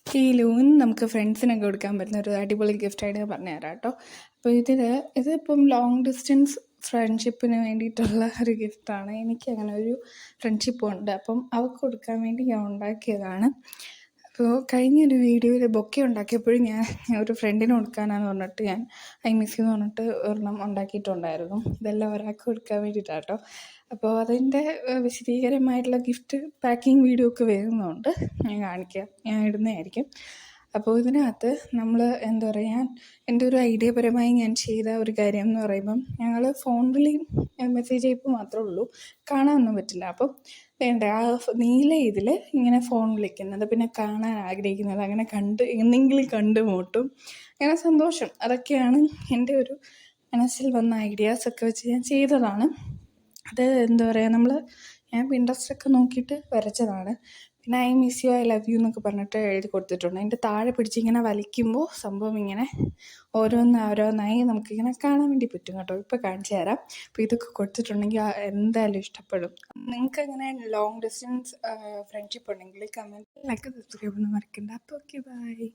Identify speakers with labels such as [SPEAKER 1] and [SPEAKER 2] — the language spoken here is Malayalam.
[SPEAKER 1] ഈ ലൂൺ നമുക്ക് ഫ്രണ്ട്സിനൊക്കെ കൊടുക്കാൻ പറ്റുന്ന ഒരു അടിപൊളി ഗിഫ്റ്റ് ആയിട്ട് പറഞ്ഞു തരാം കേട്ടോ. അപ്പോൾ ഇതിപ്പം ലോങ് ഡിസ്റ്റൻസ് ഫ്രണ്ട്ഷിപ്പിന് വേണ്ടിയിട്ടുള്ള ഒരു ഗിഫ്റ്റാണ്. എനിക്ക് അങ്ങനെ ഒരു ഫ്രണ്ട്ഷിപ്പുണ്ട്. അപ്പം അവൾക്ക് കൊടുക്കാൻ വേണ്ടി ഞാൻ ഉണ്ടാക്കിയതാണ്. അപ്പോൾ കഴിഞ്ഞൊരു വീഡിയോയിൽ ബൊക്കെ ഉണ്ടാക്കിയപ്പോഴും ഞാൻ ഒരു ഫ്രണ്ടിന് കൊടുക്കാനാന്ന് പറഞ്ഞിട്ട് ഞാൻ ഐ മിസ് എന്ന് പറഞ്ഞിട്ട് ഒരെണ്ണം ഉണ്ടാക്കിയിട്ടുണ്ടായിരുന്നു. ഇതെല്ലാം ഒരാൾക്ക് കൊടുക്കാൻ വേണ്ടിയിട്ടാണ് കേട്ടോ. അപ്പോൾ അതിൻ്റെ വിശദീകരമായിട്ടുള്ള ഗിഫ്റ്റ് പാക്കിംഗ് വീഡിയോ ഒക്കെ വരുന്നുണ്ട്, ഞാൻ ഇടുന്നതായിരിക്കും. അപ്പോൾ ഇതിനകത്ത് നമ്മൾ എന്താ പറയുക, എൻ്റെ ഒരു ഐഡിയപരമായി ഞാൻ ചെയ്ത ഒരു കാര്യം എന്ന് പറയുമ്പം ഞങ്ങൾ ഫോൺ വിളി മെസ്സേജ് അയപ്പ് മാത്രമേ ഉള്ളൂ, കാണാനൊന്നും പറ്റില്ല. അപ്പം വേണ്ട ആ നീല ഇതിൽ ഇങ്ങനെ ഫോൺ വിളിക്കുന്നത്, പിന്നെ കാണാൻ ആഗ്രഹിക്കുന്നത്, അങ്ങനെ എന്തെങ്കിലും കണ്ടുമുട്ടും, അങ്ങനെ സന്തോഷം, അതൊക്കെയാണ് എൻ്റെ ഒരു മനസ്സിൽ വന്ന ഐഡിയാസൊക്കെ വെച്ച് ഞാൻ ചെയ്തതാണ്. അത് എന്താ പറയുക, ഞാൻ പിൻട്രസ്റ്റൊക്കെ നോക്കിയിട്ട് വരച്ചതാണ്. പിന്നെ I miss you, I love you എന്നൊക്കെ പറഞ്ഞിട്ട് എഴുതി കൊടുത്തിട്ടുണ്ട്. അതിൻ്റെ താഴെ പിടിച്ചിങ്ങനെ വലിക്കുമ്പോൾ സംഭവം ഇങ്ങനെ ഓരോന്നായി നമുക്കിങ്ങനെ കാണാൻ വേണ്ടി പറ്റും കേട്ടോ. ഇപ്പോൾ കാണിച്ചു തരാം. അപ്പോൾ ഇതൊക്കെ കൊടുത്തിട്ടുണ്ടെങ്കിൽ എന്തായാലും ഇഷ്ടപ്പെടും. നിങ്ങൾക്ക് അങ്ങനെ ലോങ് ഡിസ്റ്റൻസ് ഫ്രണ്ട്ഷിപ്പ് ഉണ്ടെങ്കിൽ കമൻറ്റ്, ലൈക്ക്, സബ്സ്ക്രൈബ് ഒന്നും മറക്കണ്ട. അപ്പോൾ ഓക്കെ, ബൈ.